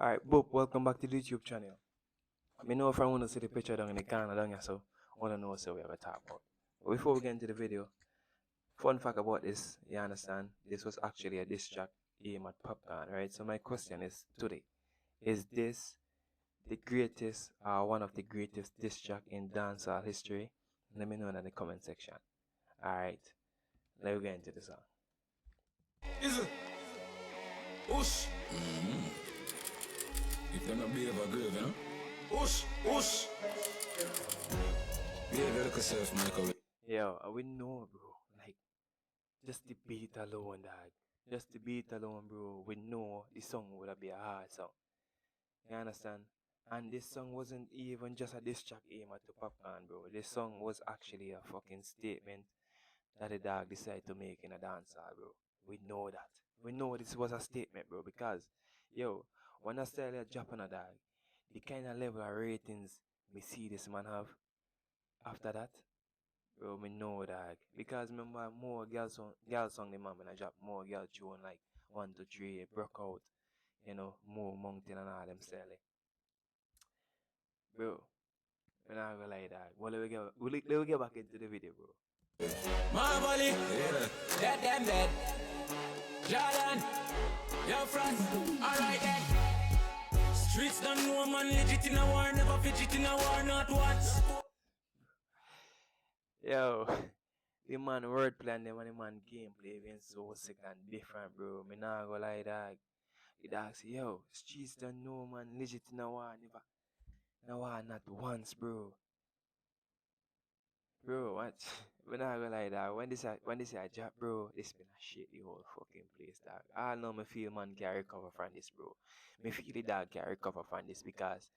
Alright, Boop, welcome back to the YouTube channel. I know if I want to see the picture down in the corner down here, so I want to know what we have to talk about. But before we get into the video, fun fact about this, you understand, this was actually a diss track aimed at Popcorn, right? So my question is today, is this the greatest or one of the greatest diss track in dancehall history? Let me know in the comment section. Alright, let's get into the song. Is it? Whoosh. If you're not be of a grave, you know? Whoosh, whoosh. Behave your little self, Microwave. Yo, I wouldn't know, bro. Like, just the beat alone, dog. Just the beat alone, bro. We know the song would have been a hard song. You understand? And this song wasn't even just a diss track aimed at the Popcorn, bro. This song was actually a fucking statement that the dog decided to make in a dancehall, bro. We know that. We know this was a statement, bro, because, yo, when I started dropping a dog, the kind of level of ratings we see this man have after that, bro, me know that. Because remember, more girl song the man when I drop more girl tune like 1 to 3, broke out, you know, more mountain and all them selling. Bro, we're not gonna lie that. Well, let me get back into the video, bro. My body, dead, dead. Jordan, your front, alright then. Streets don't know a man legit in a war, never fidget in a war, not once. Yo, the man wordplay and the man gameplay being so sick and different, bro. Me nah go lie, dog. The dog say, yo, streets don't know man legit in a war, never. No war, not once, bro. Bro, what? Me nah go lie, dog. When this I drop, bro, this been a shit the whole fucking place, dog. I know me feel man can recover from this, bro. Me feel the dog can recover from this because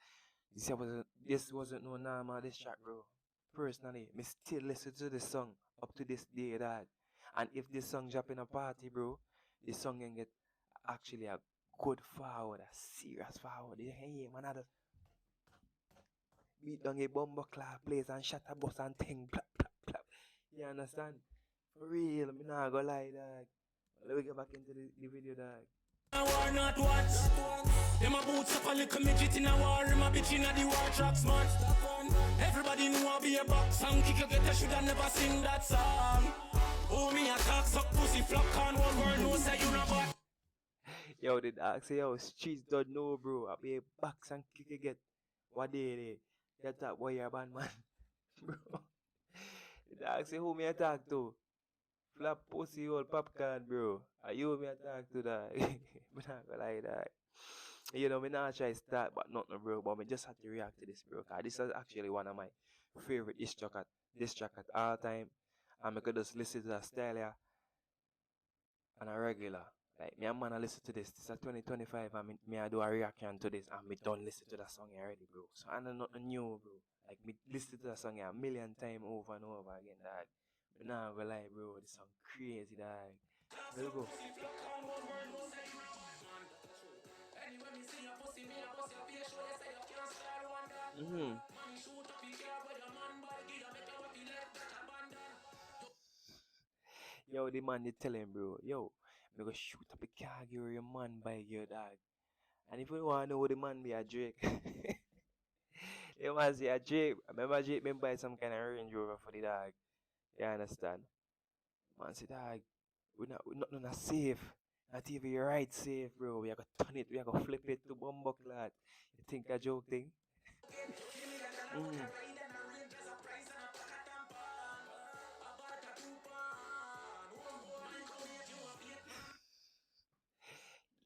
this wasn't no normal this track, bro. Personally, me still listen to this song up to this day, dog. And if this song drop in a party, bro, this song can get actually a good forward, a serious forward. You hear man, I just beat down a bomber clap place and shut a bus and thing, plap, plap, plap. You understand? For real, me nah go lie, dog. Let me get back into the video, dog. A war, not once. Them a boots up a little midget in a war, him a bitch in a the war track smart. Everybody know I be a box and kick you get a shoulda never sing that song. Oh me a talk suck pussy flock on one word no say you no bad. Yo, the dog say, yo, streets don't know, bro. I be a box and kick you get what they get that boy a bad man, bro. The dog say, who me a talk to? Flap pussy old popcorn, bro. Are you me a talk to that? Me not gonna lie, that. You know, me not try start, but nothing, bro. But me just had to react to this, bro. Cause this is actually one of my favorite diss track at all time. And I could just listen to that style here on a regular. Like, me and man, I listen to this. This is 2025, and me I do a reaction to this, and me don't listen to that song already, bro. So I know nothing new, bro. Like, me listen to that song here a million times over and over again, dog. But now I'm gonna lie, bro. This song crazy, dog. Let's go. Yo, the man they tell him, bro, yo, me go shoot up a car, give your man by your dog. And if you want to know the man be a Drake, the man say a Drake. I remember Drake me buy some kind of Range Rover for the dog. You understand? Man say, dog, we not safe. Not even your right safe, bro. We are gonna turn it, we are gonna flip it to bumbo clad. You think a joke thing?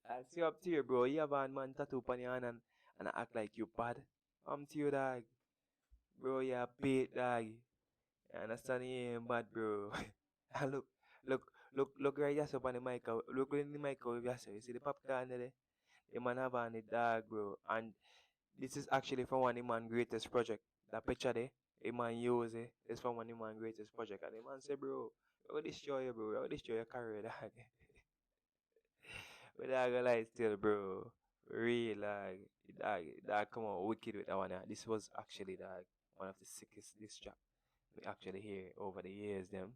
I see up to you, bro. You have a man tattoo on your hand and I act like you bad. I'm to you, dog. Bro, you're bait, dog. You understand? You ain't bad, bro. And look right yourself on the mic. Look in the mic with yourself. You see the popcorn there? The man have on the dog, bro. And this is actually from one of the man greatest project. That picture there, the man use it. It's from one of the man greatest project. And the man say, bro, I will destroy you, bro. I will destroy your career, dog. But I gonna lie still, bro. Real, dog, come on, wicked with that one. This was actually, dog, one of the sickest diss track we actually hear over the years, them.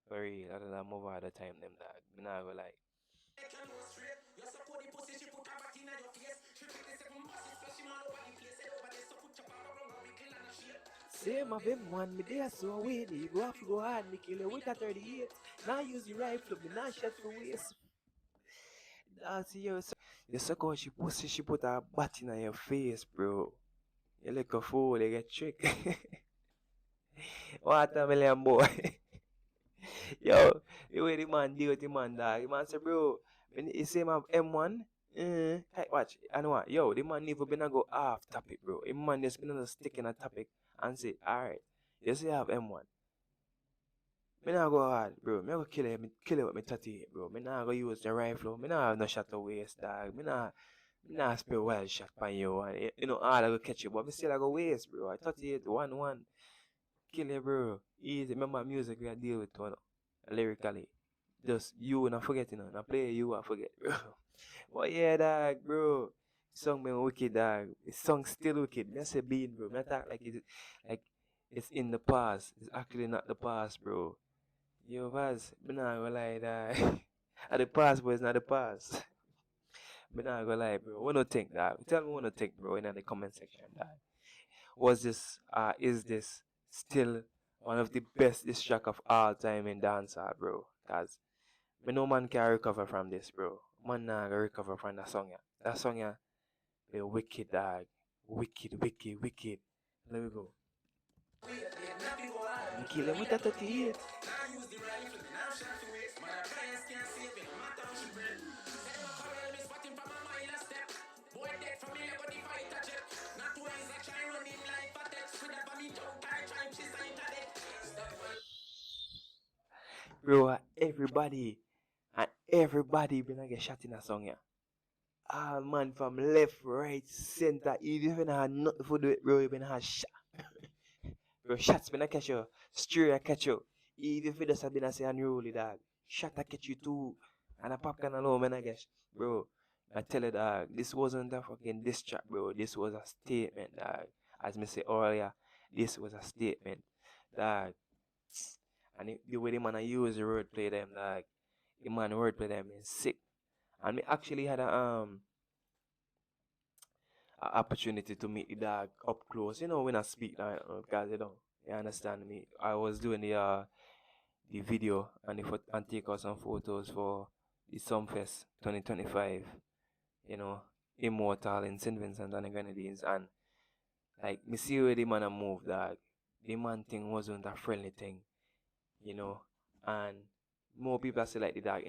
For real, other than move all the time, them, dog. Me not gonna lie. same of M1, me there so away. You go have to go hard, me kill you with a 38. Now use the rifle, me now shot for waist. That's you. You suck out she pussy, she put her butt in your face, bro. You look a fool, you get tricked. Watermelon boy. Yo, the way the man deal with the man, dog. The man say, bro, when you say my M1, hey, watch, and what? Yo, the man never been a go off topic, bro. The man just been a stick in a topic and say, alright, you say I have M1. Me not go hard, bro. Me go kill it with me 38, bro. Me not go use the rifle. Me not have no shot to waste, dog. Me not spell wild shot on you, and you know all I go catch you, but me still I go waste, bro. I 38, 1-1. Kill it, bro. Easy. Remember music we deal with one lyrically. Just you not forget, you know. Not play you and forget, bro. But yeah, dog, bro. Song been wicked, dog. The song still wicked. Me say bean, bro. Me talk like it's in the past. It's actually not the past, bro. Yo, Vaz, me not gonna lie, dog. At the past, but it's not the past. Me not gonna lie, bro. What do you think, dog? Tell me what you think, bro, in the comment section, dog. Is this still one of the best diss track of all time in dancehall, bro? Cause me no man can recover from this, bro. Man not gonna recover from that song, yeah. That song, yeah, be wicked, dog. Wicked, wicked, wicked. Let me go. Me kill him with a 38. Bro, everybody been get shot in a song, yeah. Ah, man, from left, right, center, even if you had nothing to do it, bro, you been had shot. Bro, shots been catch you, stray I catch you. Even if you just have been a say unruly, dog. Shot I catch you too. And a popcorn alone, man, I guess. Bro, I tell you, dog, this wasn't a fucking diss track, bro. This was a statement, dog. As me say earlier, this was a statement, dog. And the way the man I use the wordplay them, like the man wordplay them is sick. And me actually had a opportunity to meet the dog up close. You know when I speak now, because you understand me. I was doing the video and and take out some photos for the Sumfest 2025. You know, Immortal in St. Vincent and the Grenadines, and like me see where the man a move, dog. The man thing wasn't a friendly thing. You know, and more people say like the dog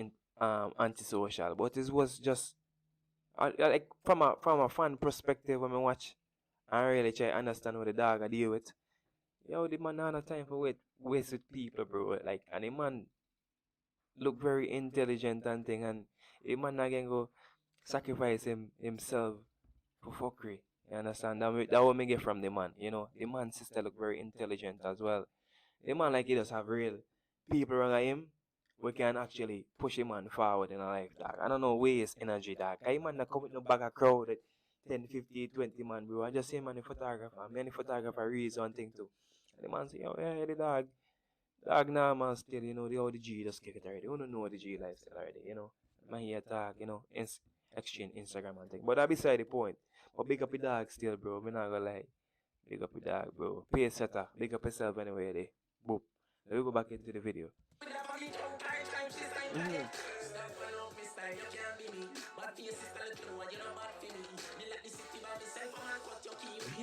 antisocial, but it was just like from a fan perspective when I watch, I really try to understand what the dog I deal with. Yo, the man not have time for waste with people, bro. Like, and the man look very intelligent and thing, and the man not gonna go sacrifice himself for fuckery. You understand? That what me get from the man. You know, the man's sister look very intelligent as well. The man like he does have real people around him. We can actually push him man forward in a life, dog. I don't know waste energy, dog. I man that come with no bag of crowd at 10, 50, 20 man, bro. I just say man the photographer. Many photographer reads one thing too. And the man say, yo, yeah, the dog. Dog now man still, you know, the G just kick it already. You don't know the G lifestyle already, you know. Man here talk, you know, exchange Instagram and thing. But that beside the point. But big up the dog still, bro. Me not gonna lie. Big up the dog, bro. Pay setter. Big up yourself anyway, they. Boop. Let me go back into the video.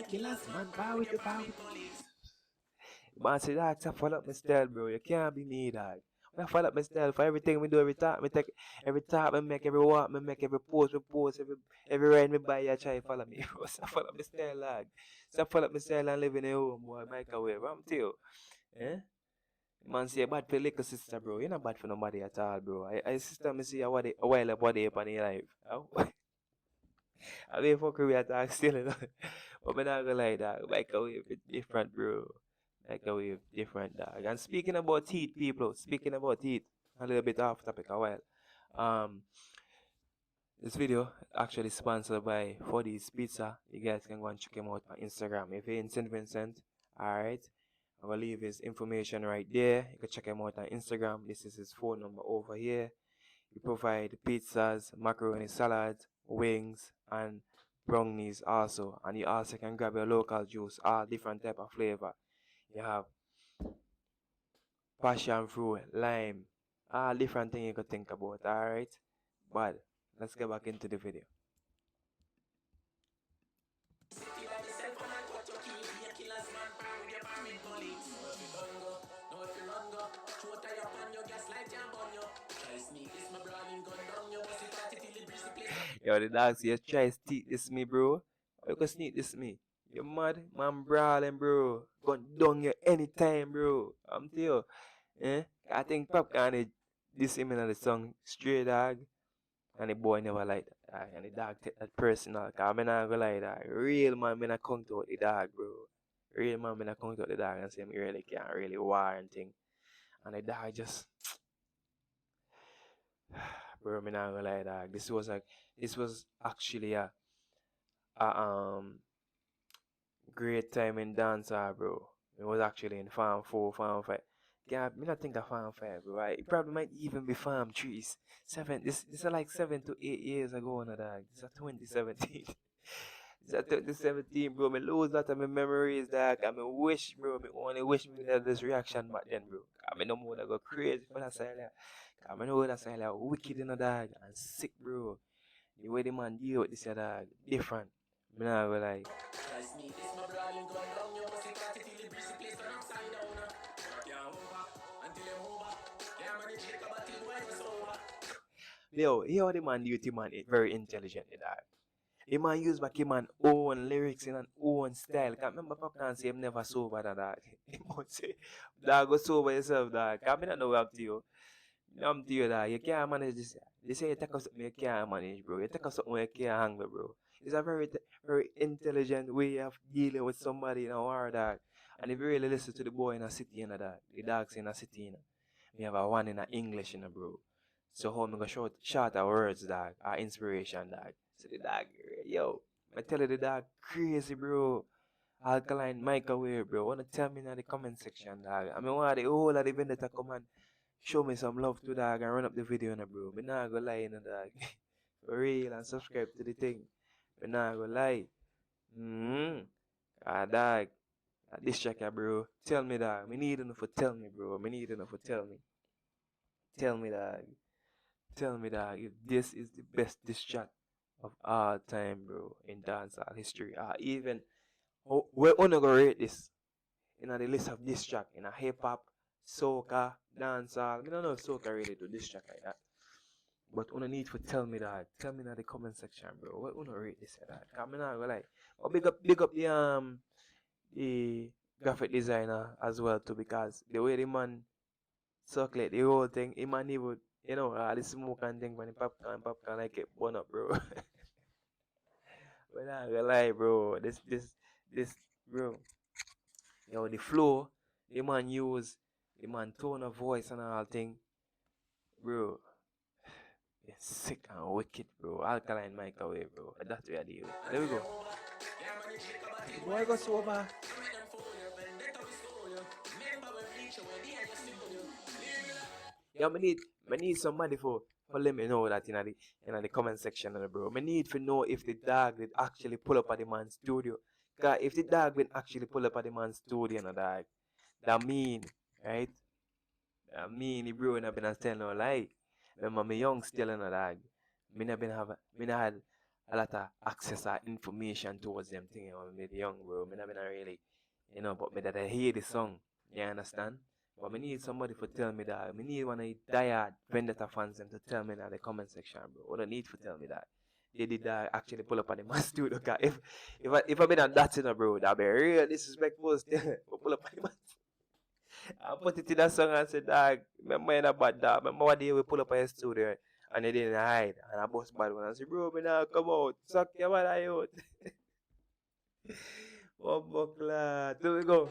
Killers, man, power with the power. Man, say dog, I follow up my style, bro. You can't be me, dog. I follow up my style for everything we do, every time. I take every time I make every walk, I make every post, every ride me buy, I try to follow me, bro. So I follow up my style, dog. So I follow up my style and live in a home, boy, microwave. I'm tell you. Eh? Man say bad for little sister, bro. You're not bad for nobody at all, bro. I sister me see a while up what they up on your life. I mean fuck we attack still, you know. But me not gonna lie, dog. Microwave is different, bro. Microwave different, dog. And speaking about teeth, people, a little bit off topic a while. This video actually sponsored by Foddy's Pizza. You guys can go and check him out on Instagram. If you're in St. Vincent, alright. I'm gonna leave his information right there. You can check him out on Instagram. This is his phone number over here. He provide pizzas, macaroni salad, wings, and brownies also. And you also can grab your local juice, all different type of flavor. You have passion fruit, lime, all different things you could think about, alright? But let's get back into the video. Yo, the dog say, you try to sneak this me, bro. You can sneak this me. You mad? Man brawling, bro. Gun down you anytime, bro. I'm tell you. Eh? I think Popcorn is this him in the song Stray Dog. And the boy never like that. And the dog take that personal. Cause I'm not gonna lie that. Real man, me not count out the dog, bro. Real man, me not count out the dog and say me really can't really war and thing. And the dog just bro, me not gonna lie, dog. This was actually a great time in dancehall, bro. It was actually in Farm 4, Farm 5. Yeah, me not think of Farm 5, bro. Right? It probably might even be Farm 3. This is like 7 to 8 years ago, no, dog. This is 2017. This is 2017, bro. Me lose that of my memories, dog. I me wish, bro. Me only wish me had this reaction back then, bro. I me no more that go crazy for that side. I me know that side like wicked, you know, dog, and sick, bro. The way the man deal with this, dog, different. Me not gonna lie. Yo, he how the man do it, man, very intelligently, dog. The man use back him man own lyrics in an own style. Can't remember Popcorn say him never sober than that. He must say, dog, go sober yourself, dog. Can't me not know what to you. I'm to you, dog. You can't manage this. They say you take us something you can't manage, bro. You take us something you can't handle, bro. It's a very intelligent way of dealing with somebody in a war, dog. And if you really listen to the boy in a city, you know, dog, the dogs in a city, you know, we have a one in a English, you know, bro. So how me go short our words, dog, our inspiration, dog. So the dog, yo, I tell you the dog crazy, bro. Alkaline Microwave, bro. Wanna tell me in the comment section, dog. I mean, want the whole of the vendor come and show me some love to dog and run up the video, no, bro. Me not gonna lie, you know, dog. For real, and subscribe to the thing. Me not gonna lie. Dog. This checker, bro. Tell me, dog. Me need enough for tell me, bro. Me need enough for tell me. Tell me, dog. Tell me, dog, if this is the best diss track of all time, bro, in dancehall history. Even, we're gonna go rate this in the list of diss track in a hip hop, soca, dancehall. I don't know if soca really do diss track like that. But you need to tell me that. Tell me in the comment section, bro. What you rate this at that? Cause I'm not gonna lie. But big up the graphic designer as well too, because the way the man circulate the whole thing, he man even, you know, the smoke and thing when the popcorn like it burn up, bro. But not gonna lie, bro. This, bro. Yo, the flow, the man use, the man tone of voice and all thing, bro. It's sick and wicked, bro. Alkaline Microwave, bro. That's what I do. There we go. Boy, go sober. Yo, me need somebody for let me know that in the comment section, bro. Me need to know if the dog did actually pull up at the man's studio. Cause if the dog did actually pull up at the man's studio, dog, that mean, right? That mean the bro not been telling no lie. Remember me young still, dog. Me not had a lot of access or information towards them thing when me young, bro. Me not been really, you know, but me that I hear the song. You understand? But me need somebody to tell me that. Me need one of the diehard Vendetta fans them to tell me in the comment section, bro. What don't need to tell me that. They did actually pull up on the man studio. If I been on that, you know, bro, that'd be real disrespectful still. Pull up on the man. I put it in that song and said, dog, remember in a bad dog. Remember what day we pull up on your studio and they didn't hide. And I bust bad one and said, bro, me now come out. Suck your mother out. Oh, buckler. There we go.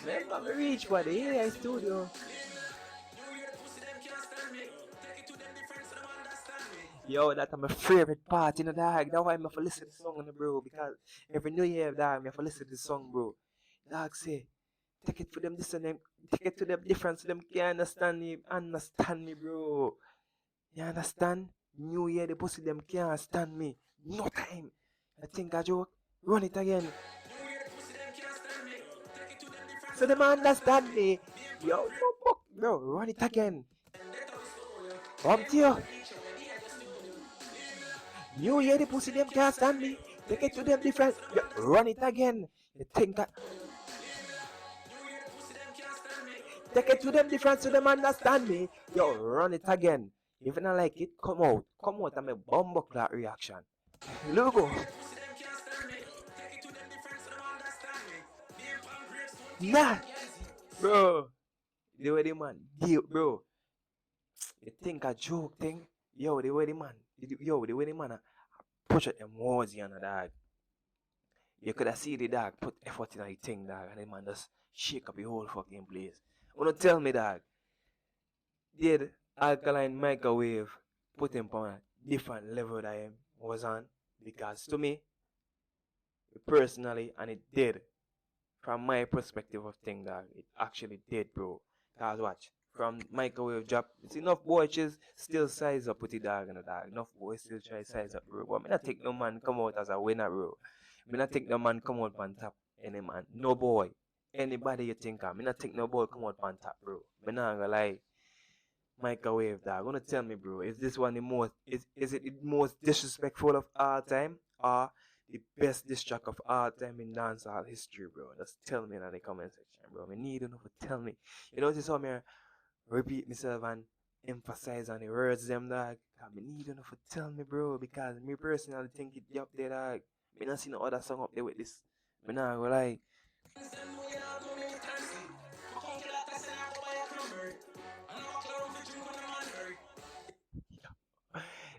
Remember, me reach for the AI studio. Yo, that's my favorite part, you know, dog. That's why I'm for listen to the song, bro. Because every new year, dog, I'm for listen to the song, bro. Dog say, take it for them, this and them, take it to them different, so them can understand me, bro. You understand? New year, the pussy them can't stand me. No time. I think I joke. Run it again. so them understand me. Yo, bro, run it again. Up to you. New year, the pussy them can't stand me. Take it to them different. Yo, run it again. You think that? Take it to them different so them understand me. Yo, run it again. If you don't like it, come out. Come out and make bumbo clock reaction. Logo. Nah, bro. The way the man deal, bro. You think a joke thing? Yo, the way the man, the way the man push at them words, you know, dog. You could have seen the dog put effort in the thing, dog, and the man just shake up the whole fucking place. Wanna tell me, dog? Did Alkaline Microwave put him on a different level that he was on? Because to me, personally, and it did. From my perspective of thing, dog, it actually did, bro. Cause watch, from microwave drop, it's enough boys still size up with the dog and the dog. Enough boys still try size up, bro. But me not take no man come out as a winner, bro. Me not take no man come out on top. Any man, no boy. Anybody you think of, me not take no boy come out on top, bro. Me not gonna lie. Microwave, dog. Gonna tell me, bro, is this one the most, is it the most disrespectful of all time? Or the best diss track of all time in dancehall history, bro? Just tell me in the comment section, bro. I need enough to tell me. You know, this how me repeat myself and emphasize on the words them, dog. I need enough to tell me, bro, because me personally think it up there, dog. Me not see no other song up there with this. Me not gonna lie.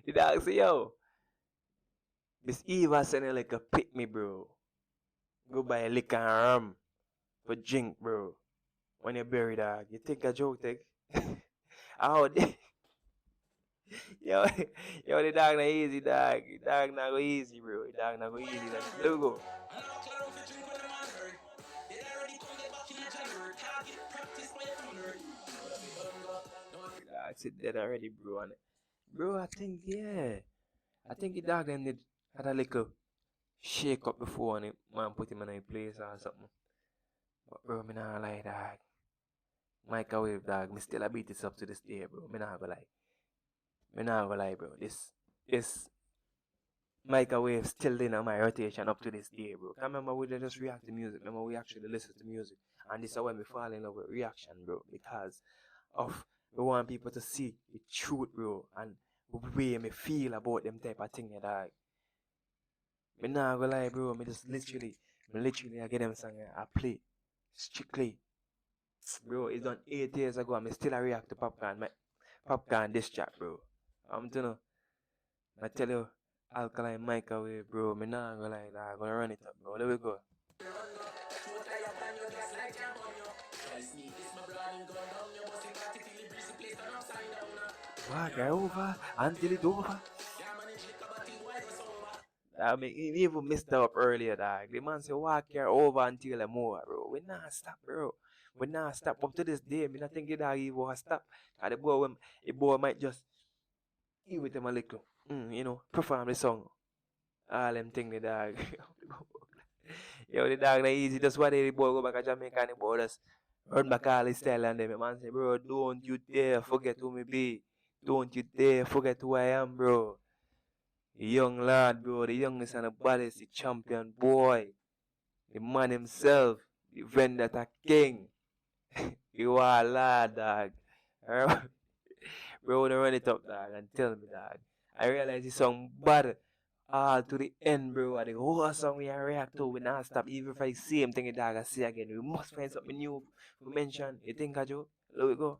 The dog say, yo, Miss Eva sending like a pick me, bro. Go buy a liquor and rum for drink, bro. When you bury, dog, you think a joke, take? How they? yo, the dog not easy, dog. The dog not go easy, bro. The dog not go easy. That's logo. I sit there already, bro. And bro, I think yeah. I think the dog them did had a little shake up before and it man put him in a place or something. But bro, me not lie, dog. Microwave, dog. Me still a beat this up to this day, bro. Me not gonna lie. Me not gonna lie, bro. This microwave still in my rotation up to this day, bro. I remember we didn't just react to music. Remember we actually listen to music. And this is when we fall in love with reaction, bro. Because of we want people to see the truth, bro. And the way me feel about them type of thing, dog. Me not gonna lie, bro. Me literally I get them song I play strictly. Bro, it's done 8 years ago and me still a react to Popcorn diss track, bro. I'm telling you, I tell you, Alkaline Microwave, bro. Me not gonna lie, dog. I'm gonna run it up, bro. There we go. Walk over until it's over. I mean, he even messed up earlier, dog. The man say walk here over until I'm over, bro. We not stop, bro. We not stop up to this day. Me not think the dog even stop. And the boy might just give with him a little, you know, perform the song. All them thing the dog. Yo, the dog not easy. That's why the boy go back to Jamaica and the boy just run back all his style and them. The man say, bro, don't you dare forget who me be. Don't you dare forget who I am, bro. The young lad, bro, the youngest and the baddest, the champion boy, the man himself, the vendetta king. You are a lad, dog. Bro, run it up, dog, and tell me, dog. I realize this song bad all to the end, bro. And the whole song we react to, we not stop. Even if I see him thing, dog, I see again. We must find something new to mention. You think, Ajo? Let it go.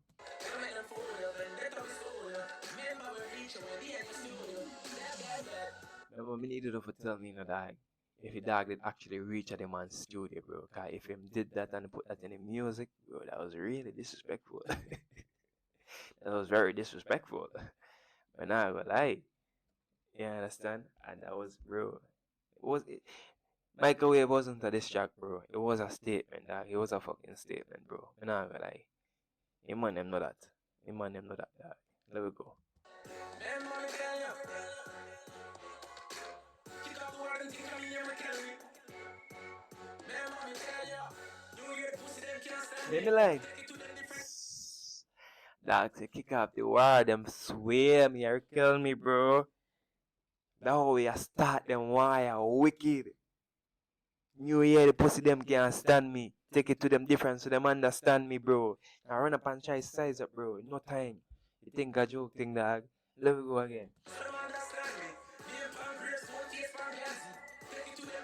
Remember, me needed to tell me, dog, if the dog did actually reach at the man's studio, bro. Cause if him did that and put that in the music, bro, that was really disrespectful. That was very disrespectful. But now I gonna lie. You understand? And that was, bro. Microwave wasn't a diss track, bro. It was a statement, dog. It was a fucking statement, bro. I'm not gonna lie. Him and them know that. Him and them know that, dog. Let me go. Let me line. Dog say kick off the war, them swear me, or kill me, bro. That's how we start them wire wicked. New year the pussy them can't stand me. Take it to them different so them understand me, bro. I run up and try size up, bro. No time. You think a joke thing, dog. Let me go again.